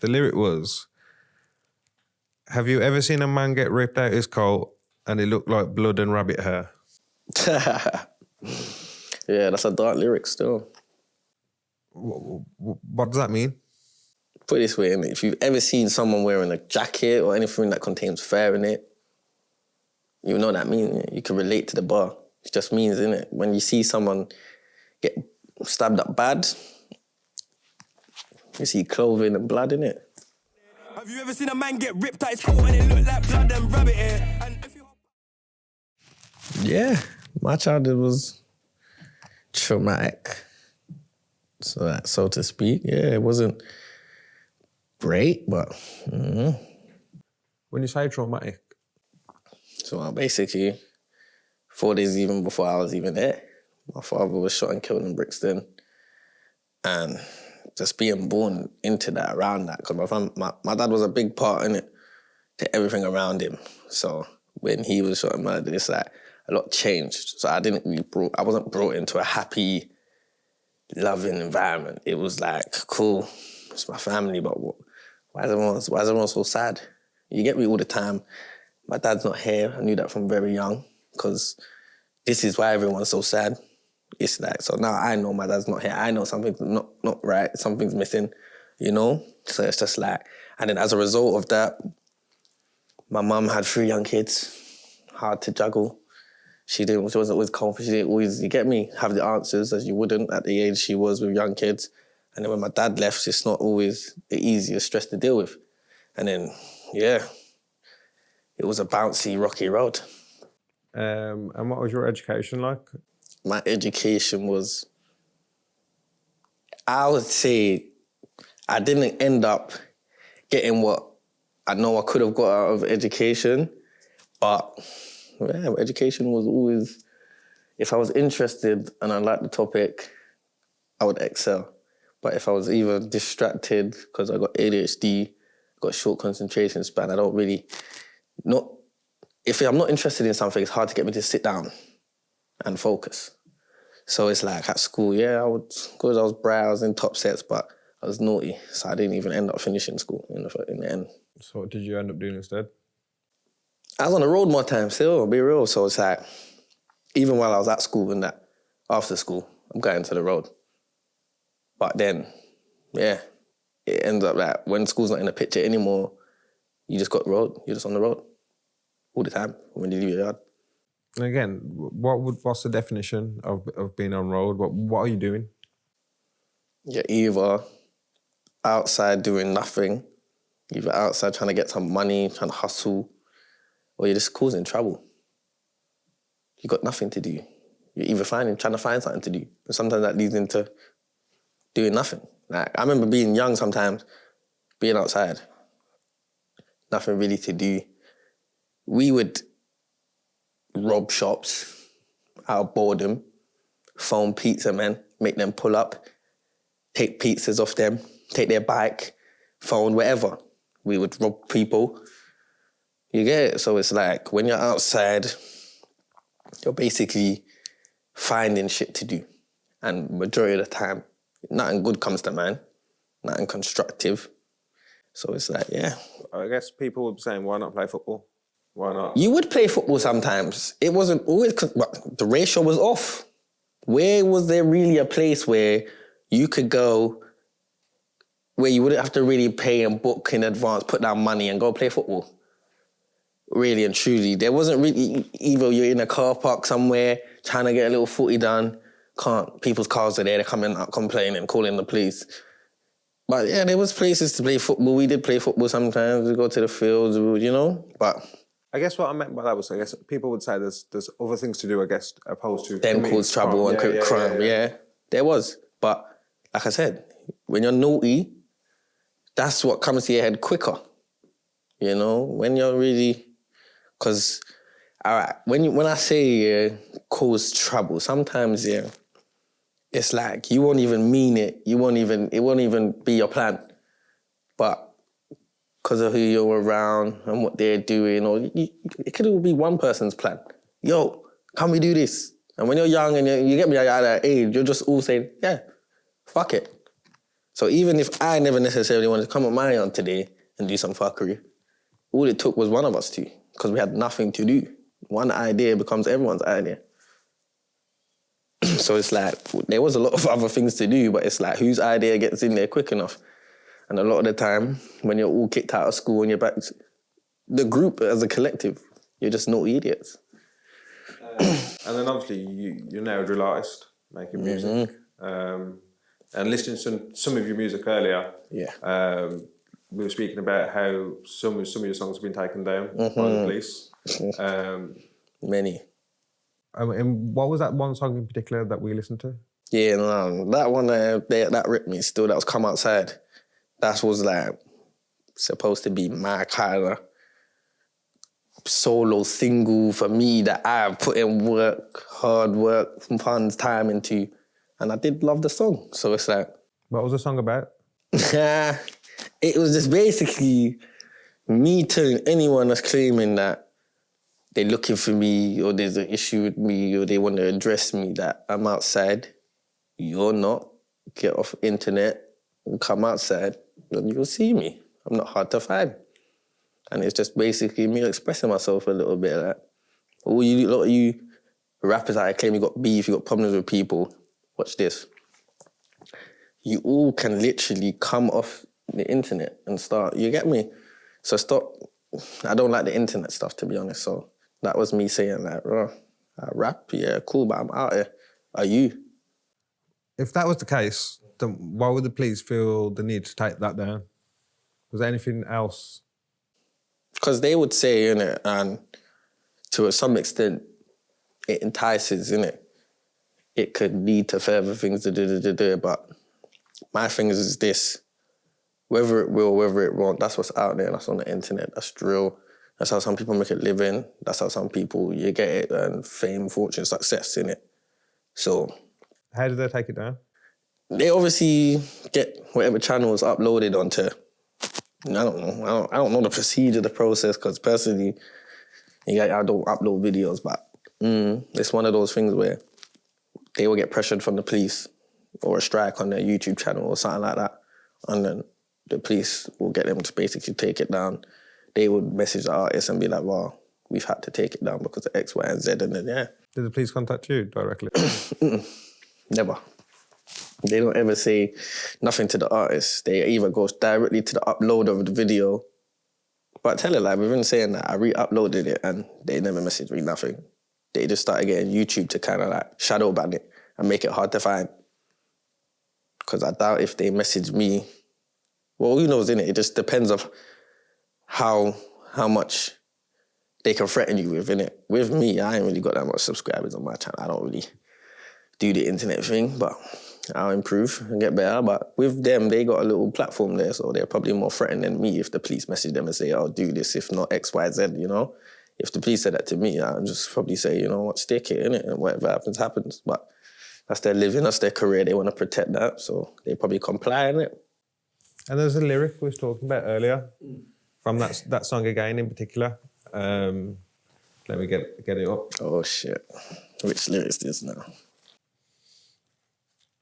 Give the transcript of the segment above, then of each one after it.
The lyric was, have you ever seen a man get ripped out his coat and it looked like blood and rabbit hair? Yeah, that's a dark lyric still. What does that mean? Put it this way, innit? If you've ever seen someone wearing a jacket or anything that contains fur in it, you know what that means. You can relate to the bar. It just means, innit? When you see someone get stabbed up bad, you see clothing and blood in it. Have you ever seen a man get ripped out his coat and it looked like blood and rabbit hair? And if you... Yeah, my childhood was traumatic, so to speak. Yeah, it wasn't great, but... When you say traumatic? So basically, 4 days even before I was even there, my father was shot and killed in Brixton. And just being born into that, around that, because my dad was a big part in it, to everything around him. So when he was shot and murdered, it's like a lot changed. So I wasn't brought into a happy, loving environment. It was like, cool, it's my family, but why is everyone so sad? You get me all the time. My dad's not here. I knew that from very young, because this is why everyone's so sad. It's like, so now I know my dad's not here. I know something's not right, something's missing, you know? So it's just like, and then as a result of that, my mum had 3 young kids, hard to juggle. She wasn't always confident, she didn't always, you get me, have the answers as you wouldn't at the age she was with young kids. And then when my dad left, it's not always the easiest stress to deal with. And then, yeah, it was a bouncy, rocky road. And what was your education like? My education was, I would say, I didn't end up getting what I know I could have got out of education, but yeah, education was always, if I was interested and I liked the topic, I would excel. But if I was either distracted, because I got ADHD, got short concentration span, I don't really, if I'm not interested in something, it's hard to get me to sit down and focus. So it's like at school, yeah, because I was bright, I was in top sets, but I was naughty, so I didn't even end up finishing school in the end. So what did you end up doing instead? I was on the road more times still, I'll be real. So it's like, even while I was at school and that, after school, I'm going to the road. But then, yeah, it ends up like when school's not in the picture anymore, you just got road, you're just on the road all the time when you leave your yard. And again, what's the definition of being on road? What are you doing? You're either outside doing nothing, either outside trying to get some money, trying to hustle, or you're just causing trouble. You got nothing to do. You're either trying to find something to do. And sometimes that leads into doing nothing. Like, I remember being young sometimes, being outside, nothing really to do. We would rob shops out of boredom, phone pizza men, make them pull up, take pizzas off them, take their bike, phone, whatever. We would rob people. You get it? So it's like, when you're outside, you're basically finding shit to do. And majority of the time, nothing good comes to mind, nothing constructive. So it's like, yeah. I guess people would be saying, why not play football? Why not? You would play football sometimes. It wasn't always, but the ratio was off. Where was there really a place where you could go, where you wouldn't have to really pay and book in advance, put down money and go play football? Really and truly. There wasn't really, either you're in a car park somewhere, trying to get a little footy done, people's cars are there, they're coming out complaining, calling the police. But yeah, there was places to play football. We did play football sometimes. We go to the fields, you know, but... I guess what I meant by that was, I guess people would say there's other things to do, I guess, opposed to... Then cause trouble and crime, yeah. There was. But like I said, when you're naughty, that's what comes to your head quicker. You know, when you're really... Because, all right, when I say cause trouble, sometimes, yeah, it's like you won't even mean it. It won't even be your plan. But because of who you're around and what they're doing, or it could all be one person's plan. Yo, can we do this? And when you're young and you get me at that age, you're just all saying, yeah, fuck it. So even if I never necessarily wanted to come on my yard today and do some fuckery, all it took was one of us to, because we had nothing to do. One idea becomes everyone's idea. So it's like, there was a lot of other things to do, but it's like, whose idea gets in there quick enough? And a lot of the time, when you're all kicked out of school and you're back, the group as a collective, you're just no idiots. And then obviously you're now a drill artist, making music. And listening to some of your music earlier, we were speaking about how some of your songs have been taken down by the police. Many. And what was that one song in particular that we listened to? Yeah, no, that one that ripped me still. That was Come Outside. That was like supposed to be my kind of solo single for me that I put in hard work, funds, time into. And I did love the song. So it's like... What was the song about? It was just basically me telling anyone that's claiming that they're looking for me or there's an issue with me or they want to address me that I'm outside. You're not. Get off internet and come outside and you'll see me. I'm not hard to find. And it's just basically me expressing myself a little bit. Like, a lot of you rappers that I claim you got beef, you got problems with people, watch this. You all can literally come off the internet and start, you get me? So stop. I don't like the internet stuff, to be honest. So that was me saying like, oh, I rap, yeah, cool, but I'm out here. Are you? If that was the case, then why would the police feel the need to take that down? Was there anything else? Because they would say, innit, and to some extent, it entices, innit? It could lead to further things, but my thing is this. Whether it will, whether it won't, that's what's out there, that's on the internet, that's drill. That's how some people make a living. That's how some people, you get it, and fame, fortune, success, innit? So... How did they take it down? They obviously get whatever channel is uploaded onto... I don't know. I don't know the procedure, the process, because personally, I don't upload videos, but it's one of those things where they will get pressured from the police or a strike on their YouTube channel or something like that, and then the police will get them to basically take it down. They would message the artist and be like, well, we've had to take it down because of X, Y, and Z, and then, yeah. Did the police contact you directly? Never. They don't ever say nothing to the artist. They either go directly to the upload of the video. But tell it, like, we've been saying that I re-uploaded it and they never messaged me nothing. They just started getting YouTube to kind of like shadow ban it and make it hard to find. Because I doubt if they message me, well, who knows, innit? It just depends of how much they can threaten you with, innit? With me, I ain't really got that much subscribers on my channel. I don't really do the internet thing, but I'll improve and get better. But with them, they got a little platform there, so they're probably more threatened than me if the police message them and say, oh, do this, if not X, Y, Z, you know? If the police said that to me, I'd just probably say, you know what, stick it, innit? And whatever happens, happens. But that's their living, that's their career. They want to protect that, so they probably comply, innit? And there's a lyric we was talking about earlier from that song again in particular. Let me get it up. Oh, shit. Which lyrics is this now?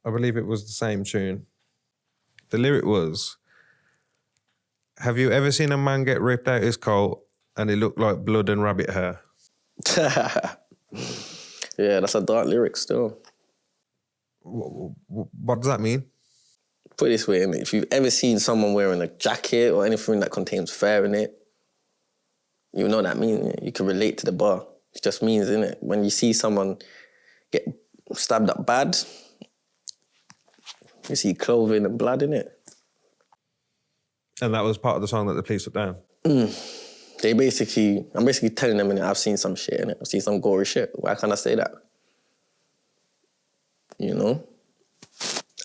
I believe it was the same tune. The lyric was, have you ever seen a man get ripped out his coat and it looked like blood and rabbit hair? Yeah, that's a dark lyric still. What does that mean? Put it this way, innit? If you've ever seen someone wearing a jacket or anything that contains fur in it, you know what that means. Innit? You can relate to the bar. It just means, innit? When you see someone get stabbed up bad, you see clothing and blood in it. And that was part of the song that the police took down? I'm basically telling them, innit, I've seen some shit, innit? I've seen some gory shit. Why can't I say that? You know?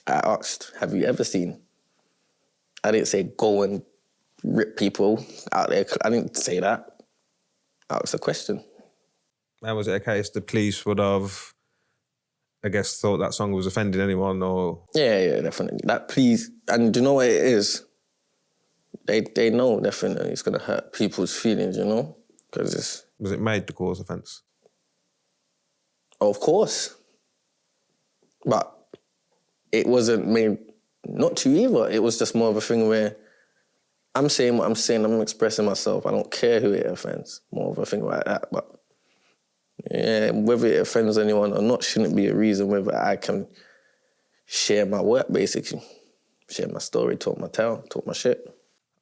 I asked, have you ever seen? I didn't say go and rip people out there. I didn't say that. I asked a question. And was it a case the police would have, I guess, thought that song was offending anyone, or...? Yeah, definitely. That please, and do you know what it is? They know definitely it's going to hurt people's feelings, you know? Because it's... Was it made to cause offence? Of course. But it wasn't made not to either. It was just more of a thing where I'm saying what I'm saying, I'm expressing myself. I don't care who it offends. More of a thing like that. But yeah, whether it offends anyone or not shouldn't be a reason whether I can share my work, basically. Share my story, talk my tale, talk my shit.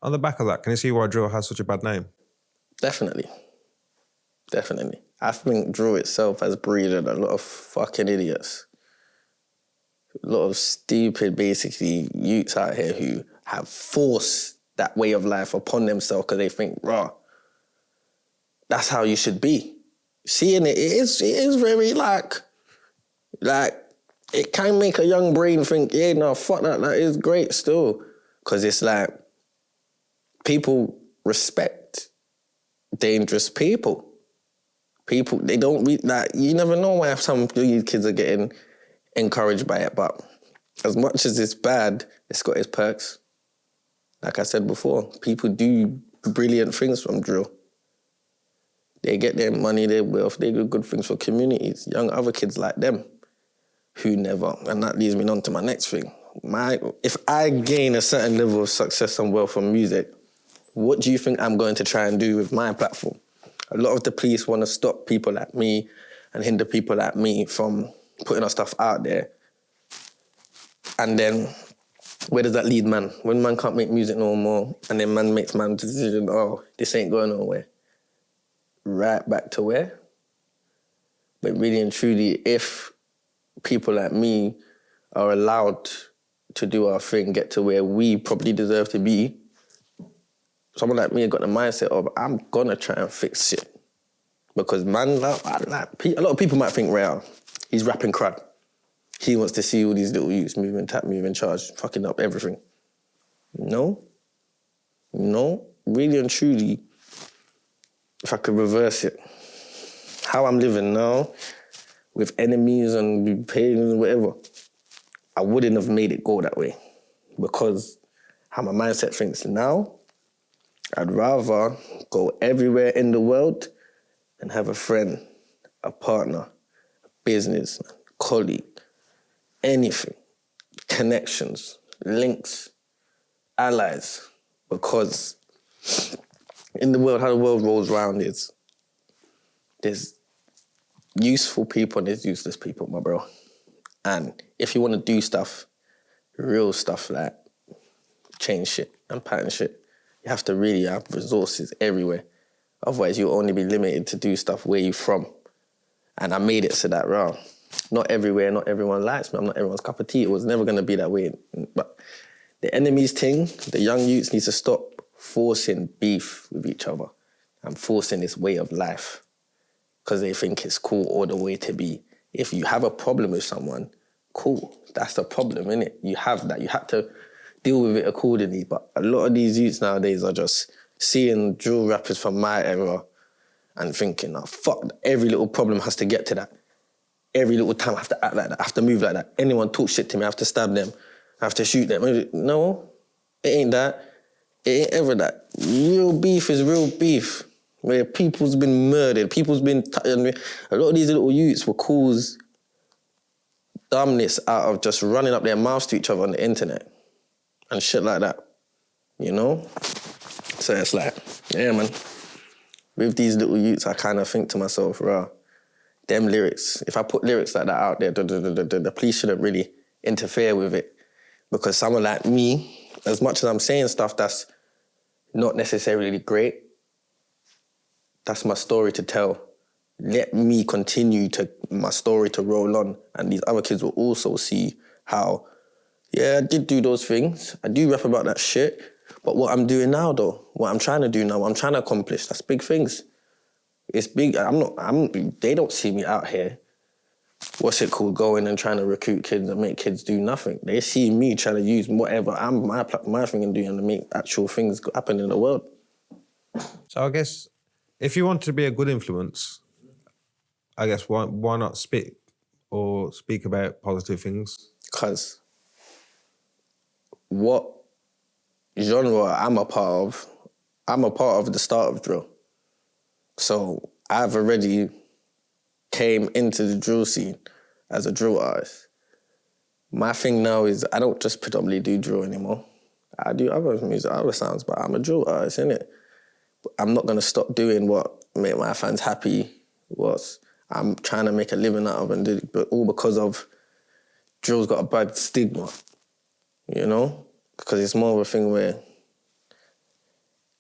On the back of that, can you see why drill has such a bad name? Definitely. I think drill itself has breeded a lot of fucking idiots. A lot of stupid, basically, youths out here who have forced that way of life upon themselves because they think, raw, that's how you should be. Seeing it is very like, it can make a young brain think, yeah, no, fuck that is great still. Because it's like, people respect dangerous people. People, they don't you never know why some of these kids are getting encouraged by it, but as much as it's bad, it's got its perks. Like I said before, people do brilliant things from drill. They get their money, their wealth, they do good things for communities, young other kids like them who never, and that leads me on to my next thing. If I gain a certain level of success and wealth from music, what do you think I'm going to try and do with my platform? A lot of the police want to stop people like me and hinder people like me from putting our stuff out there. And then, where does that lead man? When man can't make music no more, and then man makes man's decision, oh, this ain't going nowhere. Right back to where? But really and truly, if people like me are allowed to do our thing, get to where we probably deserve to be, someone like me got the mindset of, I'm gonna try and fix shit. Because man, a lot of people might think, Real, he's rapping crud. He wants to see all these little youths moving, tap, moving, charge, fucking up everything. No, really and truly, if I could reverse it, how I'm living now, with enemies and pain and whatever, I wouldn't have made it go that way. Because how my mindset thinks now, I'd rather go everywhere in the world and have a friend, a partner, a business, colleague, anything, connections, links, allies, because in the world, how the world rolls around is there's useful people and there's useless people, my bro. And if you want to do stuff, real stuff like change shit and pattern shit, you have to really have resources everywhere. Otherwise, you'll only be limited to do stuff where you're from. And I made it so that, raw, not everywhere, not everyone likes me. I'm not everyone's cup of tea. It was never going to be that way. But the enemies thing, the young youths need to stop forcing beef with each other and forcing this way of life because they think it's cool or the way to be. If you have a problem with someone, cool. That's the problem, innit? You have that. You have to deal with it accordingly. But a lot of these youths nowadays are just seeing drill rappers from my era and thinking, oh, fuck, every little problem has to get to that. Every little time I have to act like that. I have to move like that. Anyone talk shit to me, I have to stab them. I have to shoot them. No, it ain't that. It ain't ever that. Real beef is real beef. Where people's been murdered, people's been... A lot of these little youths will cause dumbness out of just running up their mouths to each other on the internet and shit like that, you know? So it's like, yeah, man. With these little youths, I kind of think to myself, rah, them lyrics, if I put lyrics like that out there, the police shouldn't really interfere with it. Because someone like me, as much as I'm saying stuff that's not necessarily great, that's my story to tell. Let me continue my story to roll on, and these other kids will also see how, yeah, I did do those things. I do rap about that shit. But what I'm doing now, though, what I'm trying to do now, what I'm trying to accomplish, that's big things. It's big. They don't see me out here, going and trying to recruit kids and make kids do nothing. They see me trying to use whatever my thing and do and make actual things happen in the world. So I guess if you want to be a good influence, I guess why not speak about positive things? Because what genre I'm a part of the start of drill. So I've already came into the drill scene as a drill artist. My thing now is I don't just predominantly do drill anymore. I do other music, other sounds, but I'm a drill artist, innit? I'm not going to stop doing what make my fans happy, what I'm trying to make a living out of, and do, but all because of drill's got a bad stigma, you know? Because it's more of a thing where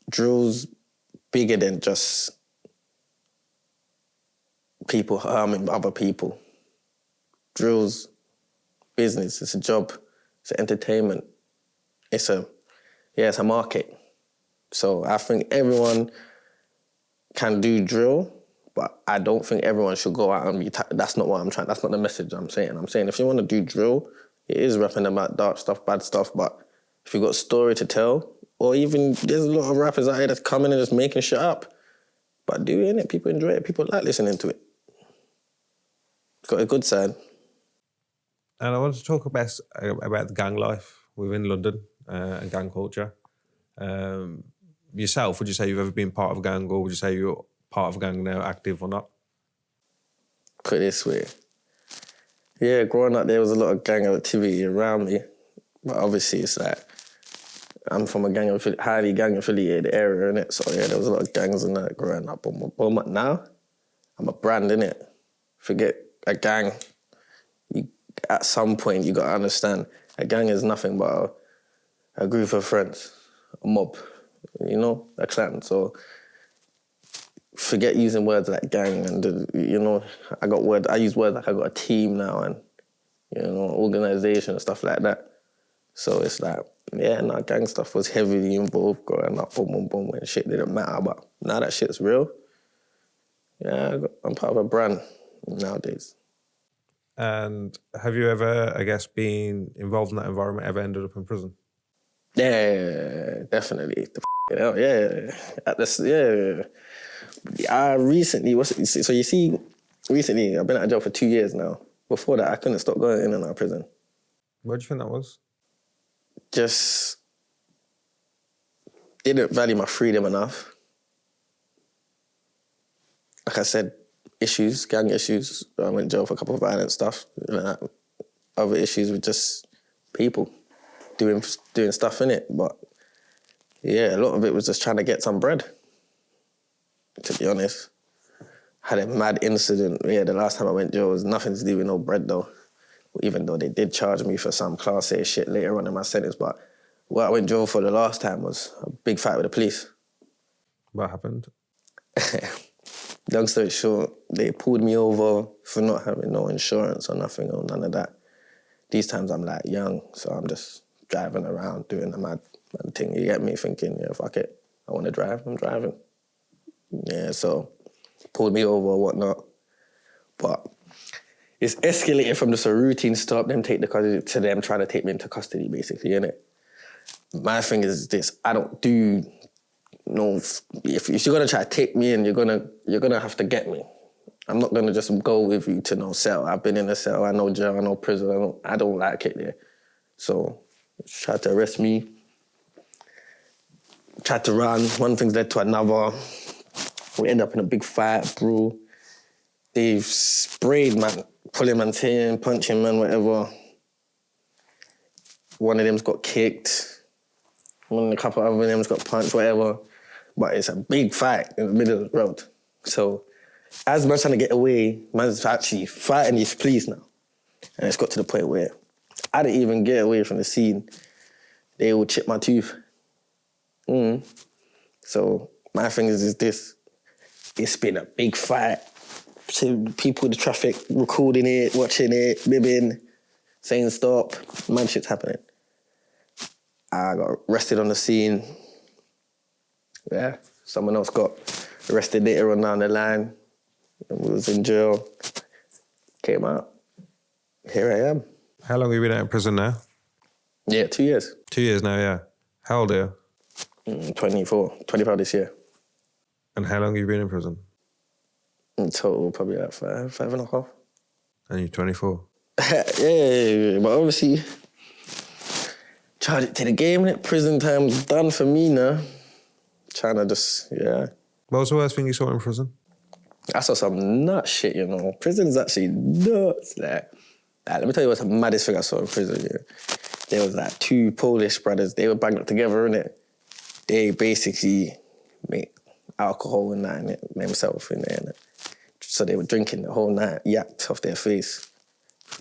drill's bigger than just people harming other people. Drill's business, it's a job, it's entertainment, it's a market. So I think everyone can do drill, but I don't think everyone should go out and be... That's not what I'm trying... That's not the message I'm saying. I'm saying if you want to do drill, it is rapping about dark stuff, bad stuff, but if you've got a story to tell, or even there's a lot of rappers out here that's coming and just making shit up, but doing it, people enjoy it, people like listening to it. It's got a good side. And I want to talk about the gang life within London and gang culture. Yourself, would you say you've ever been part of a gang, or would you say you're part of a gang now, active or not? Put it this way. Yeah, growing up, there was a lot of gang activity around me. But obviously, it's like, I'm from a highly gang-affiliated area, innit? So yeah, there was a lot of gangs and that growing up. But now, I'm a brand, innit? Forget a gang. At some point, you got to understand, a gang is nothing but a group of friends, a mob, you know, a clan. So forget using words like gang and, you know, I use words like I got a team now and, you know, organisation and stuff like that. So it's like, yeah, nah, gang stuff was heavily involved growing up, boom, boom, boom, when shit didn't matter. But now that shit's real, yeah, I'm part of a brand nowadays. And have you ever, I guess, been involved in that environment, ever ended up in prison? Yeah, definitely. I recently, recently, I've been out of jail for 2 years now. Before that, I couldn't stop going in and out of prison. Where do you think that was? Just didn't value my freedom enough. Like I said, gang issues. I went to jail for a couple of violent stuff. Other issues with just people doing stuff in it. But yeah, a lot of it was just trying to get some bread, to be honest. Had a mad incident. Yeah, the last time I went to jail was nothing to do with no bread though. Even though they did charge me for some Class A shit later on in my sentence. But what I went to jail for the last time was a big fight with the police. What happened? Long story short, they pulled me over for not having no insurance or nothing or none of that. These times I'm like young, so I'm just driving around doing a mad thing. You get me thinking, yeah, fuck it. I want to drive, I'm driving. Yeah, so pulled me over or whatnot. But it's escalated from just a routine stop, them take the custody, to them trying to take me into custody, basically, innit? My thing is this, I don't do no... If you're going to try to take me in, you're gonna have to get me. I'm not going to just go with you to no cell. I've been in a cell, I know jail, I know prison, I don't like it there. So, tried to arrest me, tried to run, one thing's led to another. We end up in a big fight, bro. They've sprayed, man, pulling man's hair, punching man, whatever. One of them's got kicked. A couple of them's got punched, whatever. But it's a big fight in the middle of the road. So as man's trying to get away, man's actually fighting these police now. And it's got to the point where I didn't even get away from the scene. They all chipped my tooth. So my thing is this. It's been a big fight. People in the traffic recording it, watching it, bibbing, saying stop. Mad shit's happening. I got arrested on the scene. Yeah, someone else got arrested later on down the line. And we was in jail. Came out. Here I am. How long have you been out of prison now? Yeah, 2 years. 2 years now, yeah. How old are you? 25 this year. And how long have you been in prison? In total, probably like 5.5. And you're 24? yeah, but obviously, charge it to the game, innit? Prison time's done for me now. Trying to just, yeah. What was the worst thing you saw in prison? I saw some nut shit, you know. Prison's actually nuts, like. Like, let me tell you what's the maddest thing I saw in prison, yeah. There was like 2 Polish brothers, they were banged up together, innit? They basically made alcohol and that, innit? Themselves in there, innit? So they were drinking the whole night, yacked off their face.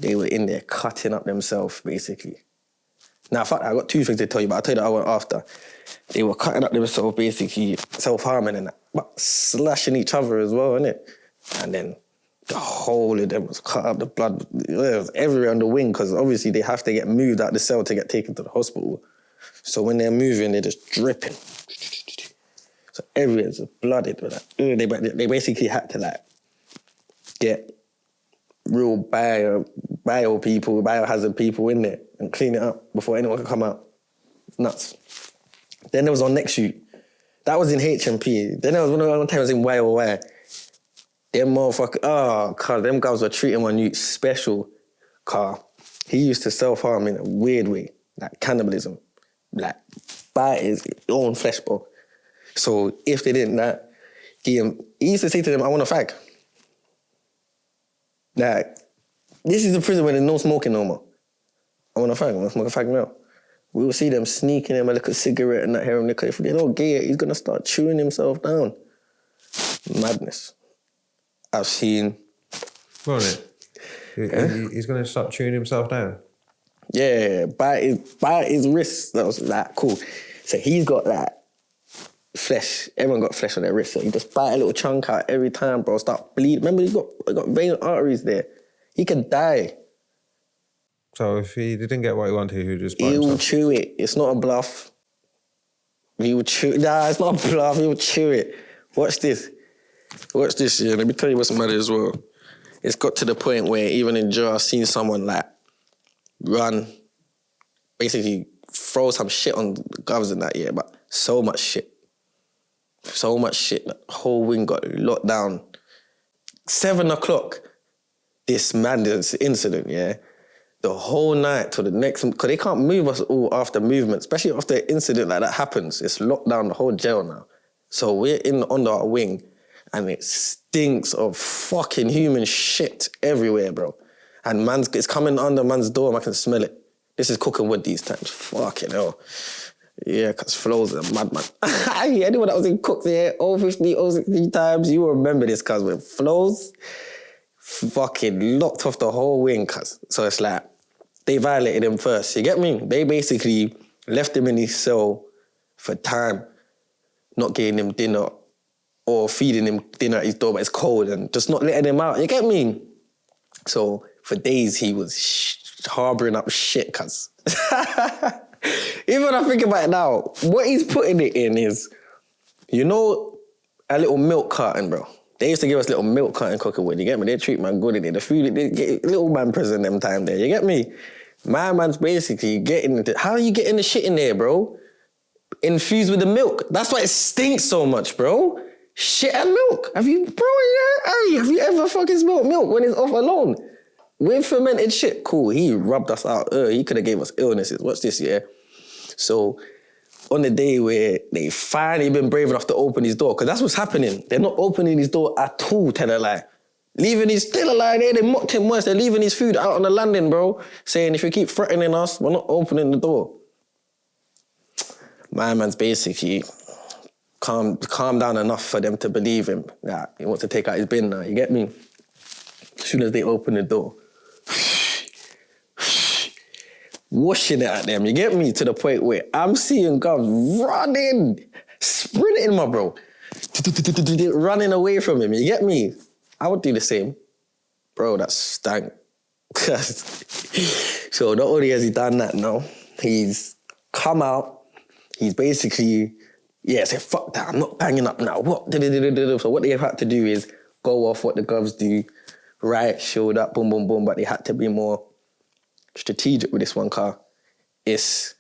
They were in there cutting up themselves, basically. Now, fuck that, I got 2 things to tell you, but I'll tell you that one after. They were cutting up themselves, basically self-harming and that, but slashing each other as well, innit? And then the whole of them was cut up, the blood it was everywhere on the wing, because obviously they have to get moved out the cell to get taken to the hospital. So when they're moving, they're just dripping. So everywhere's blooded. They basically had to like get real biohazard people in there and clean it up before anyone could come out. It's nuts. Then there was on next shoot. That was in HMP. Then there was one time I was in YOY. Them motherfuckers, cause them guys were treating one youth special. Car, he used to self-harm in a weird way, like cannibalism, like bite his own flesh, bro. So if they didn't that, he used to say to them, "I want a fag." Like, this is a prison where there's no smoking no more. I want a fag. I want to smoke a fag now. We will see them sneaking him a little cigarette and that here and there. If they don't get it, he's gonna start chewing himself down. Madness. I've seen. Well, he's going to start chewing himself down. Yeah, by his wrists. That was like cool. So he's got that flesh. Everyone got flesh on their wrist. So he just bite a little chunk out every time, bro. Start bleeding. Remember, he got vein arteries there. He could die. So if he didn't get what he wanted, he would just bite He himself. will chew it. It's not a bluff. He will chew. Nah, it's not a bluff. He will chew it. Watch this. Watch this, yeah. Let me tell you what's mad as well. It's got to the point where even in jail, I've seen someone like run, basically throw some shit on the govs and that, yeah, but so much shit. So much shit. The whole wing got locked down. 7 o'clock, this incident, yeah. The whole night till the next, because they can't move us all after movement, especially after an incident like that happens. It's locked down the whole jail now. So we're under our wing, and it stinks of fucking human shit everywhere, bro. And it's coming under man's door, and I can smell it. This is cooking wood these times. Fucking hell. Yeah, because Flo's a madman. Anyone that was in Cooks here, 050, 060 times, you will remember this, cuz when Flo's fucking locked off the whole wing, cuz. So it's like, they violated him first, you get me? They basically left him in his cell for time, not getting him dinner or feeding him dinner at his door, but it's cold, and just not letting him out, you get me? So for days he was harbouring up shit, cuz. Even when I think about it now, what he's putting it in is, you know, a little milk carton, bro. They used to give us little milk carton cooking wood, you get me? They treat man good in it. The food, they get little man prison them time there, you get me? My man's basically getting into, how are you getting the shit in there, bro? Infused with the milk. That's why it stinks so much, bro. Shit and milk. Have you ever fucking smelled milk when it's off alone? With fermented shit, cool. He rubbed us out. He could have gave us illnesses. Watch this, yeah? So, on the day where they finally been brave enough to open his door, because that's what's happening. They're not opening his door at all, tell a lie. Leaving his, still alive there, they mocked him worse. They're leaving his food out on the landing, bro. Saying, if you keep threatening us, we're not opening the door. My man's basically calm down enough for them to believe him. Nah, he wants to take out his bin now, you get me? As soon as they open the door, washing it at them, you get me? To the point where I'm seeing guys running, sprinting, my bro. Running away from him, you get me? I would do the same. Bro, that stank. So not only has he done that now, he's come out, he's basically, said, fuck that, I'm not banging up now. What? So what they have had to do is go off what the govs do, right, show that, boom, boom, boom, but they had to be more strategic with this one car. It's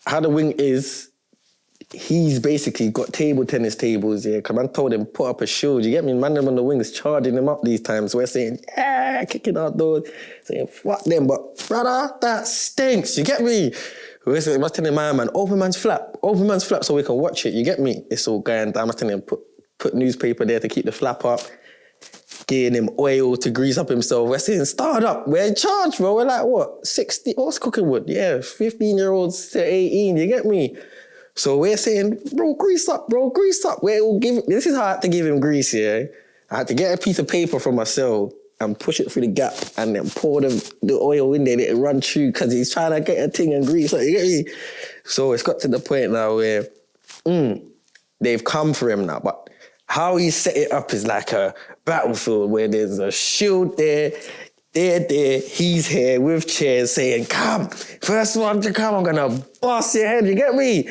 how the wing is, he's basically got table tennis tables, yeah, because man told him, put up a shield, you get me? Man, them on the wings charging them up these times. We're saying, yeah, kicking out doors, saying, fuck them, but brother, that stinks, you get me? We're saying, I'm telling my man, open man's flap so we can watch it, you get me? It's all going down. I'm telling him, put newspaper there to keep the flap up. getting him oil to grease up himself. We're saying, start up. We're in charge, bro. We're like, what? 60? What's cooking wood? Yeah, 15-year-olds to 18, you get me? So we're saying, bro, grease up, bro, grease up. This is how I had to give him grease, yeah? I had to get a piece of paper from my cell and push it through the gap and then pour the oil in there and it run through because he's trying to get a thing and grease. Like, you get me? So it's got to the point now where they've come for him now, but how he set it up is like a battlefield where there's a shield there, he's here with chairs saying, come, first one to come, I'm gonna bust your head, you get me?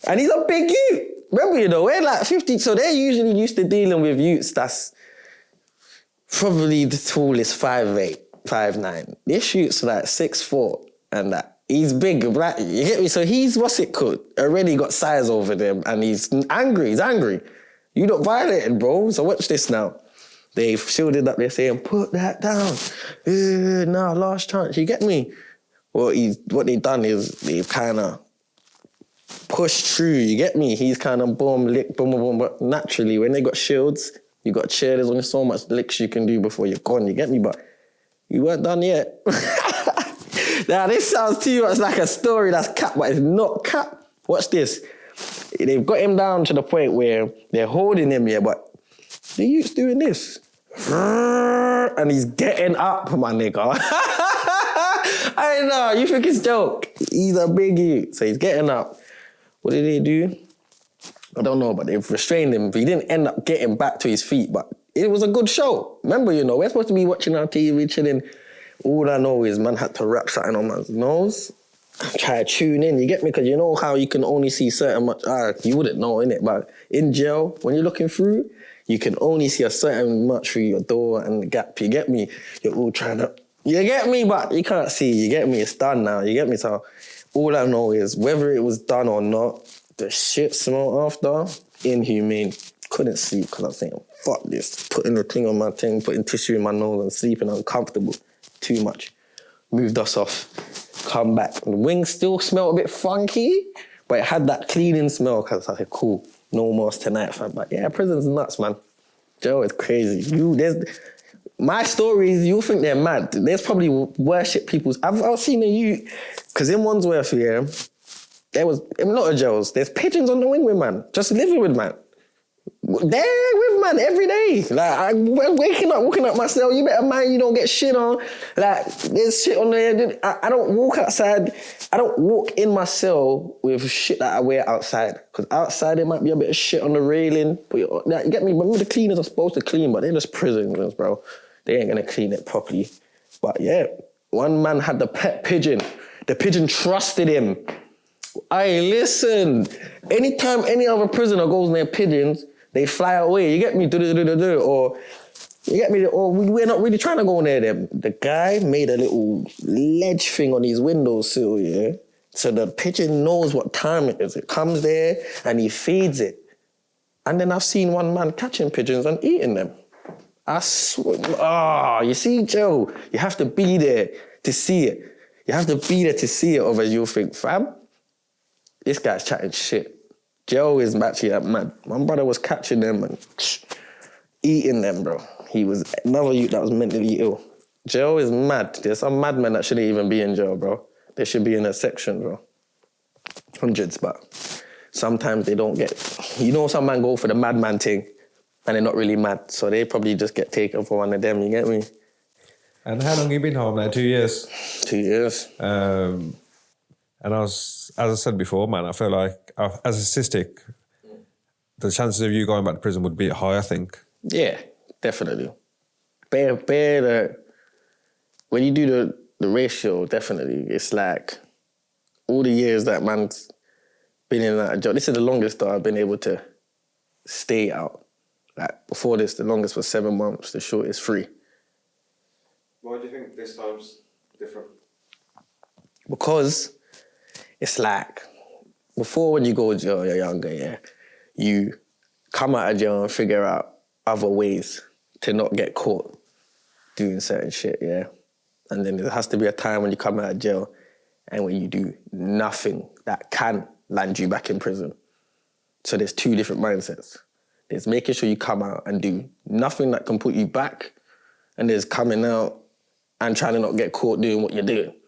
And he's a big youth. Remember, we're like 50, so they're usually used to dealing with youths that's probably the tallest 5'8", 5'9". This youth's like 6'4", and that. He's big, right? You get me? So he's, already got size over them, and he's angry. You not violated, bro. So watch this now. They've shielded up, they're saying, put that down. Nah, last chance, you get me? What they've done is they've kind of pushed through, you get me? He's kind of boom, but naturally, when they got shields, you got chair, there's only so much licks you can do before you're gone, you get me? But you weren't done yet. Now, this sounds too much like a story that's cap, but it's not cap. Watch this. They've got him down to the point where they're holding him here, but the youth's doing this. And he's getting up, my nigga. I know, you think it's a joke. He's a big youth, so he's getting up. What did they do? I don't know, but they've restrained him. He didn't end up getting back to his feet, but it was a good show. Remember, we're supposed to be watching our TV, chilling. All I know is man had to wrap something on my nose. Try to tune in, you get me? Because you know how you can only see certain much, you wouldn't know, innit? But in jail, when you're looking through, you can only see a certain much through your door and the gap, you get me? You're all trying to, you get me? But you can't see, you get me? It's done now, you get me? So all I know is whether it was done or not, the shit smell after, inhumane. Couldn't sleep because I was saying, fuck this. Putting the thing on my thing, putting tissue in my nose and sleeping uncomfortable. Too much. Moved us off. Come back. The wings still smell a bit funky, but it had that cleaning smell because I said, cool, no more tonight, fam. But yeah, prison's nuts, man. Joe is crazy. My stories, you'll think they're mad. There's probably worship people's. I've seen a youth, because in Wandsworth, yeah, there was a lot of jails. There's pigeons on the wing with man, just living with man. They're with man every day. Like, I'm walking up my cell, you better mind you don't get shit on. Like, there's shit on there. I don't walk outside. I don't walk in my cell with shit that I wear outside. Because outside there might be a bit of shit on the railing. But you get me? Remember the cleaners are supposed to clean, but they're just prisoners, bro. They ain't gonna clean it properly. But yeah, one man had the pet pigeon. The pigeon trusted him. Listen, anytime any other prisoner goes near pigeons, they fly away, you get me? Or, you get me? Or we're not really trying to go near them. The guy made a little ledge thing on his windowsill, yeah? So the pigeon knows what time it is. It comes there and he feeds it. And then I've seen one man catching pigeons and eating them. I swear, you see, Joe, you have to be there to see it. You have to be there to see it, otherwise you'll think, fam, this guy's chatting shit. Joe is actually that mad. My brother was catching them and eating them, bro. He was another youth that was mentally ill. Joe is mad. There's some madmen that shouldn't even be in jail, bro. They should be in a section, bro. Hundreds, but sometimes they don't get... some man go for the madman thing and they're not really mad, so they probably just get taken for one of them, you get me? And how long have you been home now? 2 years? 2 years. And as I said before, man, I feel like as a statistic, the chances of you going back to prison would be high, I think. Yeah, definitely. When you do the ratio, definitely, it's like all the years that man's been in that job. This is the longest that I've been able to stay out. Like before this, the longest was 7 months, the shortest 3. Why do you think this time's different? Because it's like, before when you go to jail, you're younger, yeah, you come out of jail and figure out other ways to not get caught doing certain shit, yeah? And then there has to be a time when you come out of jail and when you do nothing that can land you back in prison. So there's 2 different mindsets. There's making sure you come out and do nothing that can put you back, and there's coming out and trying to not get caught doing what you're doing.